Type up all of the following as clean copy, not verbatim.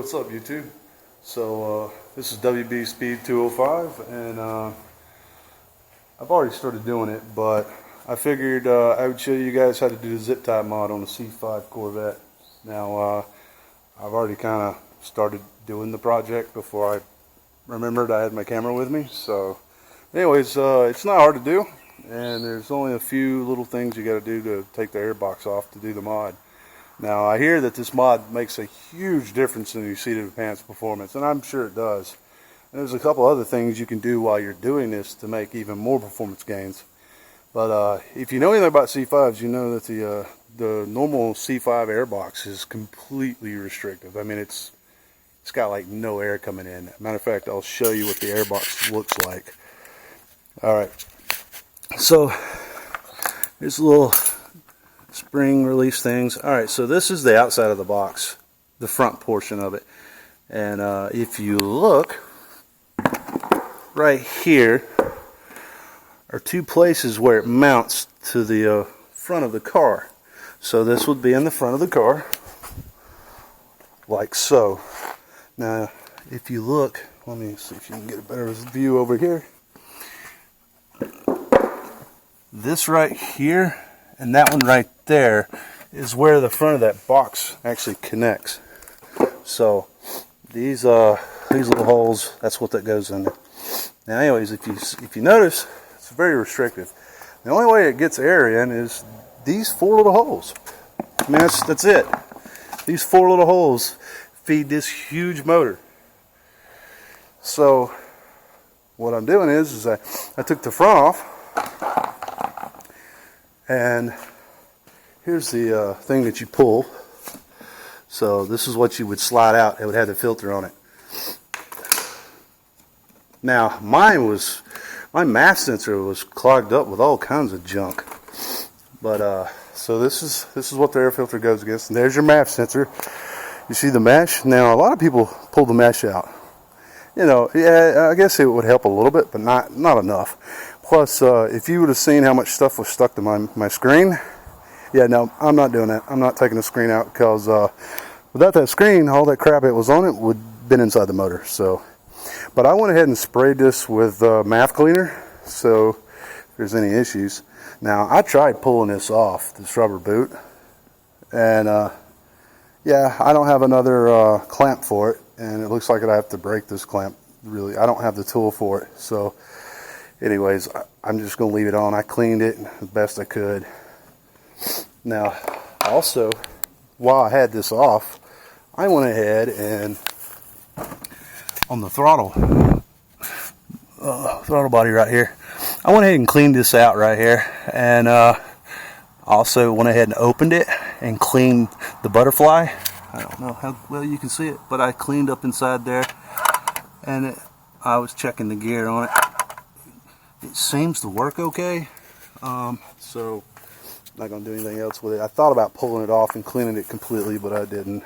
what's up YouTube? So this is WB Speed 205 and I've already started doing it, but I figured I would show you guys how to do the zip tie mod on the C5 Corvette. Now I've already kind of started doing the project before I remembered I had my camera with me. So anyways, it's not hard to do, and there's only a few little things you got to do to take the airbox off to do the mod. Now I hear that this mod makes a huge difference in your seat of the pants performance, and I'm sure it does. And there's a couple other things you can do while you're doing this to make even more performance gains. But if you know anything about C5s, you know that the normal C5 airbox is completely restrictive. I mean, it's got like no air coming in. Matter of fact, I'll show you what the airbox looks like. All right, so here's a little spring release things. All right, so this is the outside of the box, the front portion of it. And if you look right here are two places where it mounts to the front of the car. So this would be in the front of the car, like so. Now, if you look, let me see if you can get a better view over here. This right here and that one right there is where the front of that box actually connects. So these little holes, that's what that goes in there. Now anyways, if you notice, it's very restrictive. The only way it gets air in is these four little holes. I mean, that's it. These four little holes feed this huge motor. So what I'm doing is I took the front off, and here's the thing that you pull. So this is what you would slide out. It would have the filter on it. Now my math sensor was clogged up with all kinds of junk. But so this is what the air filter goes against. And there's your math sensor. You see the mesh? Now a lot of people pull the mesh out. You know, yeah, I guess it would help a little bit, but not enough. Plus, if you would have seen how much stuff was stuck to my screen, yeah, no, I'm not doing that. I'm not taking the screen out, because without that screen, all that crap that was on it would have been inside the motor. So, but I went ahead and sprayed this with MAF cleaner, so if there's any issues. Now, I tried pulling this off, this rubber boot, and yeah, I don't have another clamp for it, and it looks like I'd have to break this clamp. Really, I don't have the tool for it. So anyways, I'm just going to leave it on. I cleaned it the best I could. Now, also, while I had this off, I went ahead and on the throttle body right here, I went ahead and cleaned this out right here, and also went ahead and opened it and cleaned the butterfly. I don't know how well you can see it, but I cleaned up inside there, and I was checking the gear on it. It seems to work okay, so I'm not going to do anything else with it. I thought about pulling it off and cleaning it completely, but I didn't.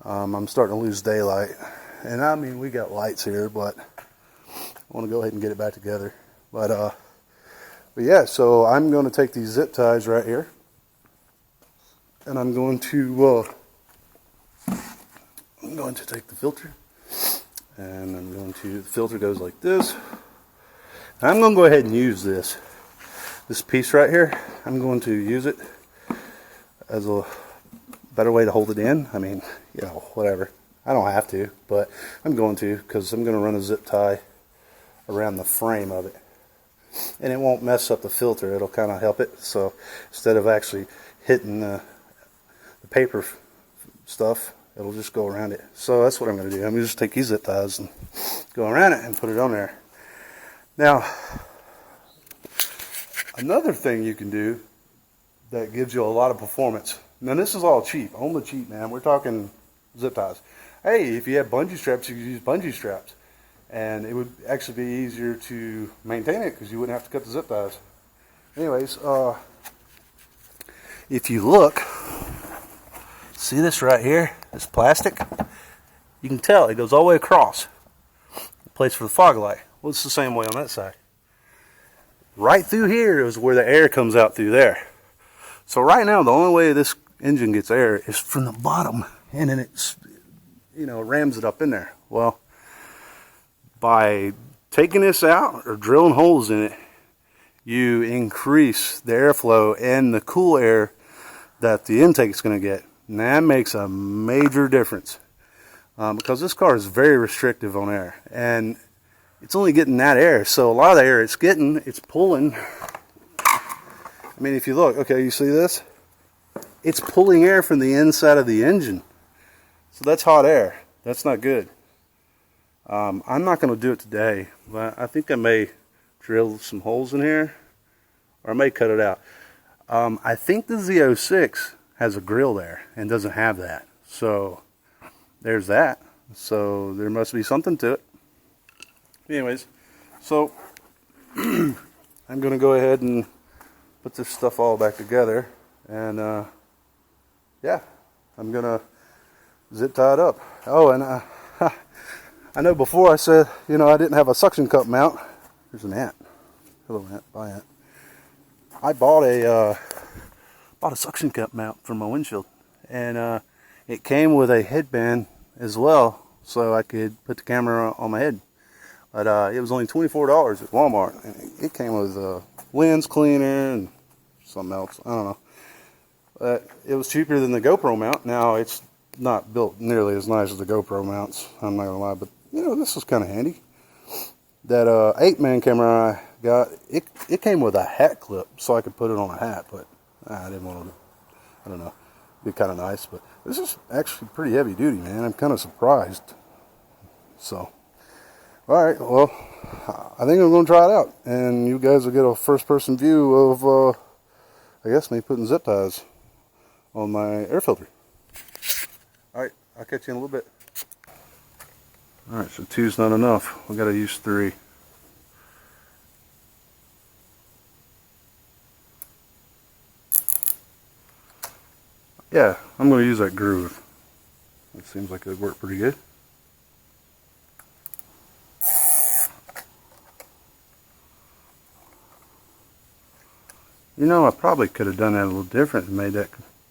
I'm starting to lose daylight, and I mean, we got lights here, but I want to go ahead and get it back together. But yeah, so I'm going to take these zip ties right here, and I'm going to take the filter, and the filter goes like this. I'm going to go ahead and use this piece right here. I'm going to use it as a better way to hold it in. I mean, you know, whatever. I don't have to, but I'm going to, because I'm going to run a zip tie around the frame of it. And it won't mess up the filter. It'll kind of help it. So instead of actually hitting the paper stuff, it'll just go around it. So that's what I'm going to do. I'm going to just take these zip ties and go around it and put it on there. Now, another thing you can do that gives you a lot of performance. Now, this is all cheap. On the cheap, man. We're talking zip ties. Hey, if you have bungee straps, you could use bungee straps. And it would actually be easier to maintain it, because you wouldn't have to cut the zip ties. Anyways, if you look, see this right here? This plastic? You can tell it goes all the way across. The place for the fog light. Well, it's the same way on that side. Right through here is where the air comes out through there. So right now, the only way this engine gets air is from the bottom, and then you know, rams it up in there. Well, by taking this out or drilling holes in it, you increase the airflow and the cool air that the intake is going to get. And that makes a major difference because this car is very restrictive on air, and it's only getting that air. So a lot of the air it's getting, it's pulling. I mean, if you look, okay, you see this? It's pulling air from the inside of the engine. So that's hot air. That's not good. I'm not going to do it today, but I think I may drill some holes in here, or I may cut it out. I think the Z06 has a grill there and doesn't have that. So there's that. So there must be something to it. Anyways, so I'm going to go ahead and put this stuff all back together, and yeah, I'm going to zip tie it up. Oh, and I know before I said, you know, I didn't have a suction cup mount. There's an ant. Hello, ant. Bye, ant. I bought a suction cup mount for my windshield, and it came with a headband as well, so I could put the camera on my head. But it was only $24 at Walmart, and it came with a lens cleaner and something else. I don't know. But it was cheaper than the GoPro mount. Now it's not built nearly as nice as the GoPro mounts, I'm not gonna lie, but you know, this was kind of handy. That 8-man camera I got, it came with a hat clip, so I could put it on a hat, but I didn't want to. I don't know, it'd be kind of nice, but this is actually pretty heavy duty, man. I'm kind of surprised. So, all right, well, I think I'm going to try it out, and you guys will get a first-person view of, I guess, me putting zip ties on my air filter. All right, I'll catch you in a little bit. All right, so 2's not enough. We got to use 3. Yeah, I'm going to use that groove. It seems like it would work pretty good. You know, I probably could have done that a little different and made that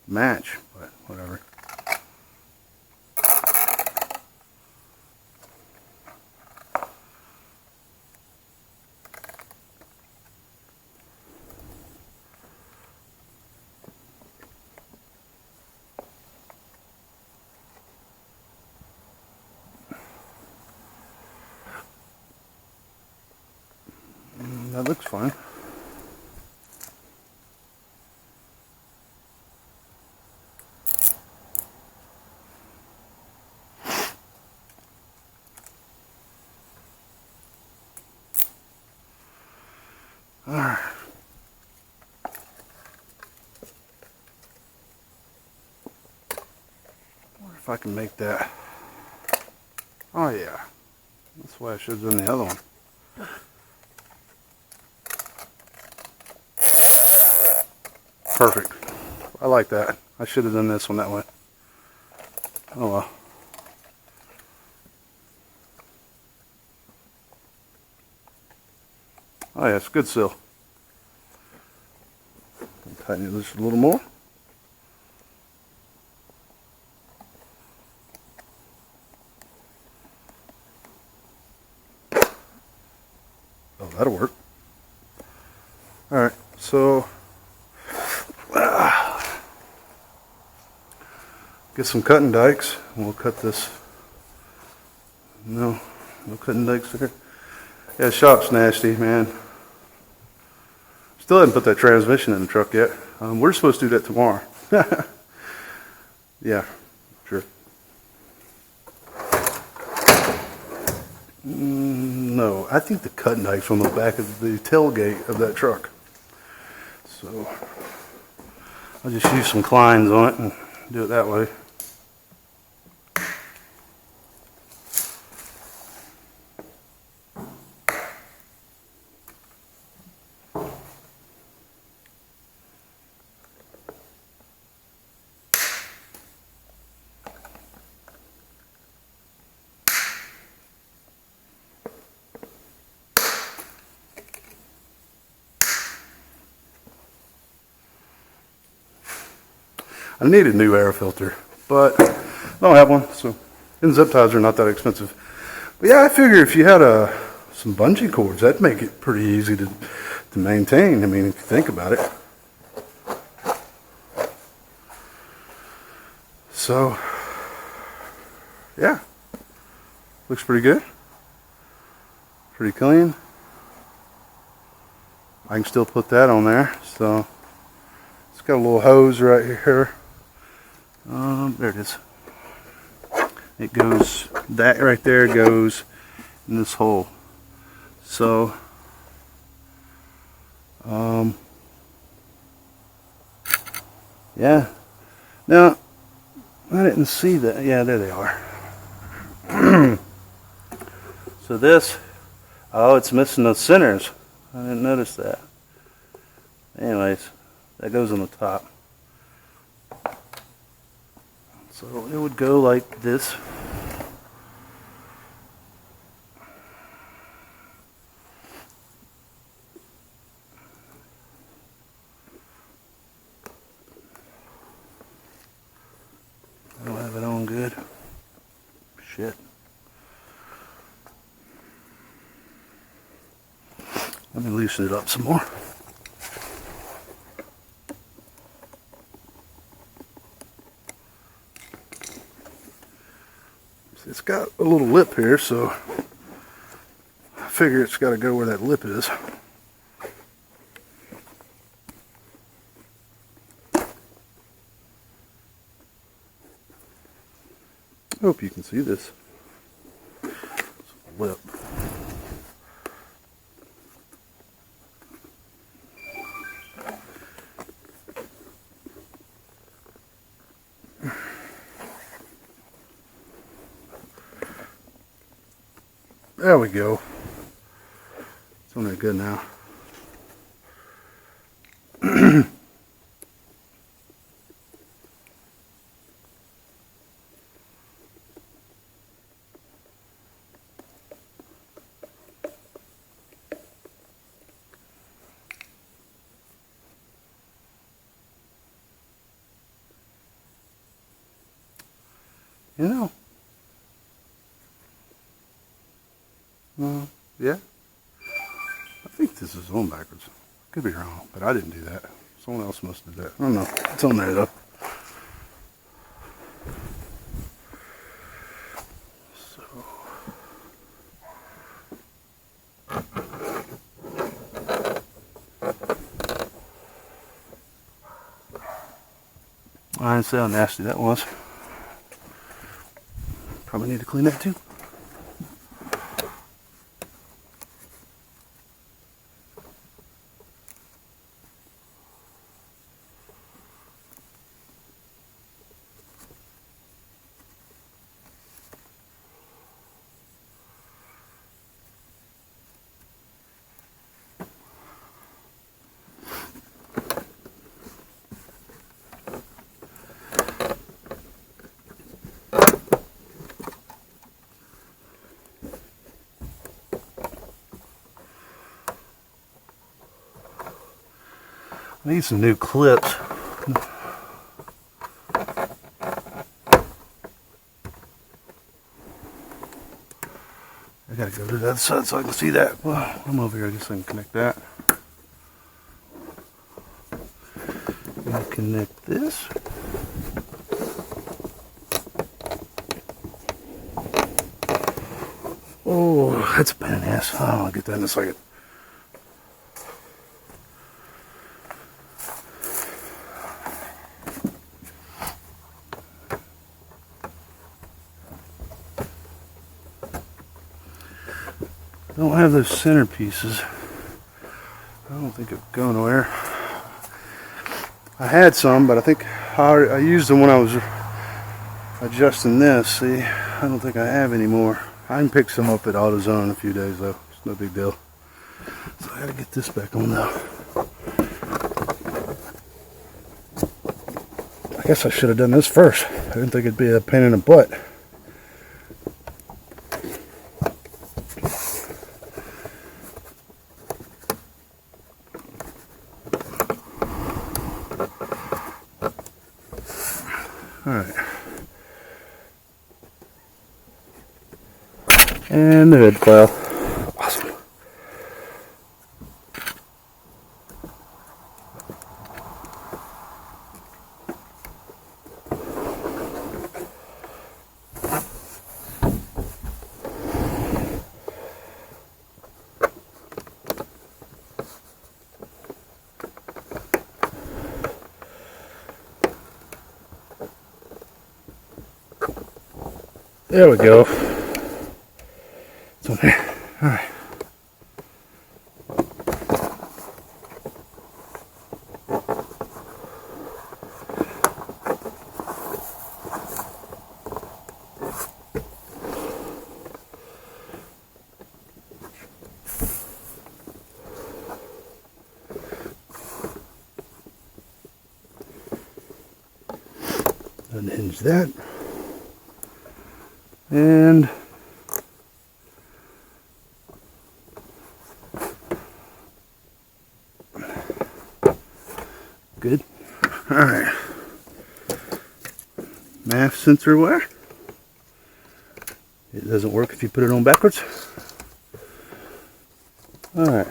match, but whatever. That looks fine. Alright. Wonder if I can make that. Oh yeah. That's why I should have done the other one. Perfect. I like that. I should have done this one that way. Oh well. Oh yeah, it's good seal. Tighten it just a little more. Oh, that'll work. Alright, so get some cutting dikes, and we'll cut this. No cutting dikes there. Yeah, the shop's nasty, man. Still haven't put that transmission in the truck yet. We're supposed to do that tomorrow. Yeah, sure. No, I think the cutting knife's on the back of the tailgate of that truck. So I'll just use some Kleins on it and do it that way. I need a new air filter, but I don't have one, so And zip ties are not that expensive. But yeah, I figure if you had some bungee cords, that'd make it pretty easy to maintain. I mean, if you think about it. So, yeah, looks pretty good. Pretty clean. I can still put that on there. So, it's got a little hose right here. There it is. It goes, that right there goes in this hole. So, yeah. Now, I didn't see that. Yeah, there they are. So this, oh, it's missing those centers. I didn't notice that. Anyways, that goes on the top. So it would go like this. I don't have it on good. Shit. Let me loosen it up some more. It's got a little lip here, so I figure it's got to go where that lip is. I hope you can see this. It's a lip. There we go. It's on there good now. You know. Yeah. I think this is on backwards. Could be wrong, but I didn't do that. Someone else must have done that. I don't know. It's on there though. So. I didn't see how nasty that was. Probably need to clean that too. I need some new clips. I gotta go to the other side so I can see that. Well, I'm over here, I guess I can connect that. And connect this. Oh, that's a pain in the ass. Oh, I'll get that in a second. I don't have those center pieces. I don't think it'll go nowhere. I had some, but I think I used them when I was adjusting this. See, I don't think I have any more. I can pick some up at AutoZone in a few days though. It's no big deal. So I gotta get this back on now. I guess I should have done this first. I didn't think it'd be a pain in the butt. Alright. And the hood coil. Awesome. There we go. It's on there. Alright. Unhinge that. And good. All right. MAF sensor wire. It doesn't work if you put it on backwards. All right.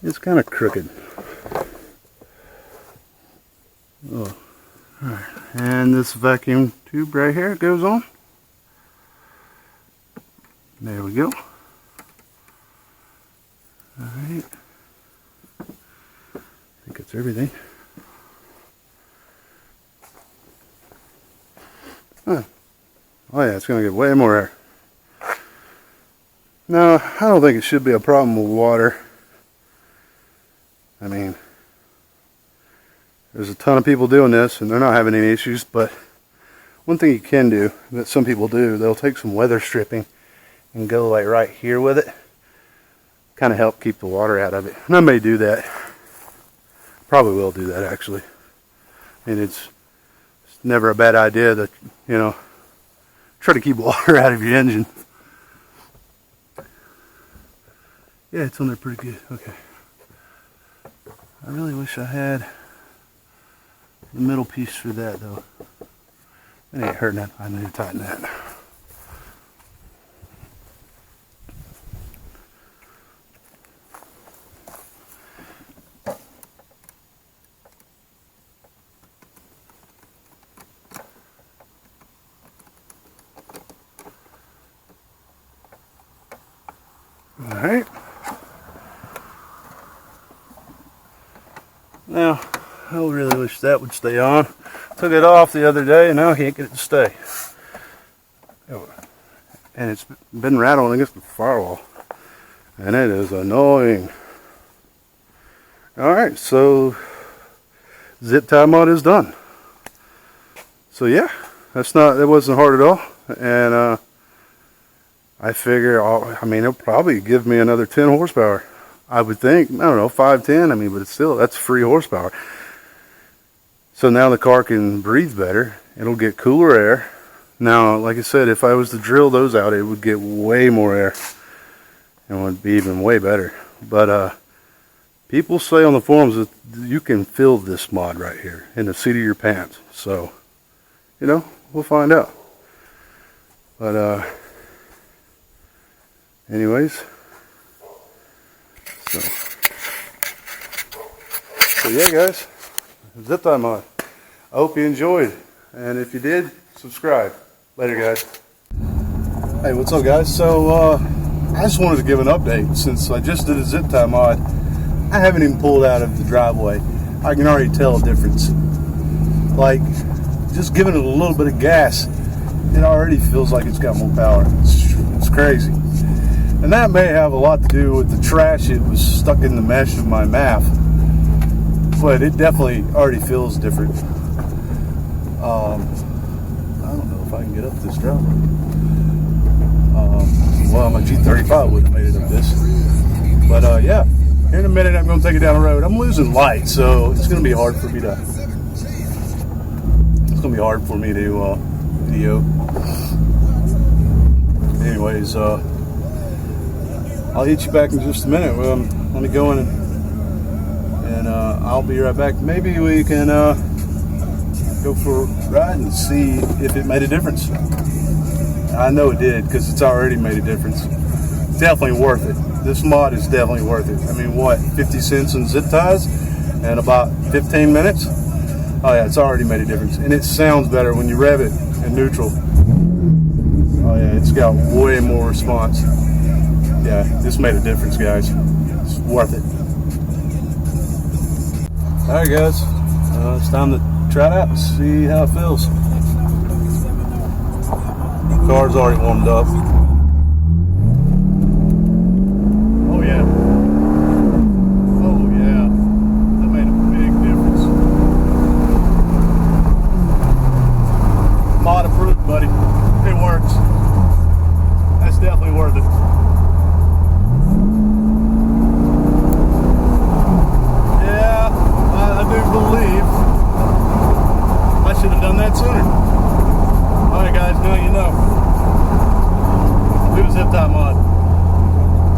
It's kind of crooked. Oh. All right. And this vacuum tube right here goes on. There we go. All right. I think that's everything. Huh. Oh yeah, it's going to get way more air. No, I don't think it should be a problem with water. I mean, there's a ton of people doing this and they're not having any issues, but one thing you can do that some people do, they'll take some weather stripping and go like right here with it. Kind of help keep the water out of it. And I may do that. Probably will do that actually. I mean, it's never a bad idea to, you know, try to keep water out of your engine. Yeah, it's on there pretty good. Okay. I really wish I had the middle piece for that though. It ain't hurting that. I need to tighten that. Alright. Now, I really wish that would stay on. Took it off the other day and now I can't get it to stay. And it's been rattling against the firewall. And it is annoying. Alright, so zip tie mod is done. So yeah, it wasn't hard at all. And I figure, I mean, it'll probably give me another 10 horsepower. I would think, I don't know, 5, 10, I mean, but it's still, that's free horsepower. So now the car can breathe better. It'll get cooler air. Now, like I said, if I was to drill those out, it would get way more air. And would be even way better. But people say on the forums that you can fill this mod right here in the seat of your pants. So, you know, we'll find out. But anyways, so yeah guys, zip tie mod. I hope you enjoyed, and if you did, subscribe. Later guys. Hey, what's up guys? So I just wanted to give an update. Since I just did a zip tie mod, I haven't even pulled out of the driveway. I can already tell a difference. Like, just giving it a little bit of gas, it already feels like it's got more power. It's crazy. And that may have a lot to do with the trash it was stuck in the mesh of my MAF. But it definitely already feels different. I don't know if I can get up this driveway. Well, my G35 wouldn't have made it up this. But yeah, here in a minute I'm going to take it down the road. I'm losing light, so it's going to be hard for me to... It's going to be hard for me to video. Anyways, I'll hit you back in just a minute. Let me go in and I'll be right back. Maybe we can go for a ride and see if it made a difference. I know it did because it's already made a difference. Definitely worth it. This mod is definitely worth it. I mean, what, 50 cents in zip ties and about 15 minutes? Oh yeah, it's already made a difference. And it sounds better when you rev it in neutral. Oh yeah, it's got way more response. Yeah, this made a difference, guys. It's worth it. Alright guys, it's time to try it out and see how it feels. Car's already warmed up. Oh yeah. Oh yeah. That made a big difference. Mod approved, buddy. It works. That's definitely worth it. Yeah, I do believe I should have done that sooner. Alright guys, now you know. Do a zip tie mod.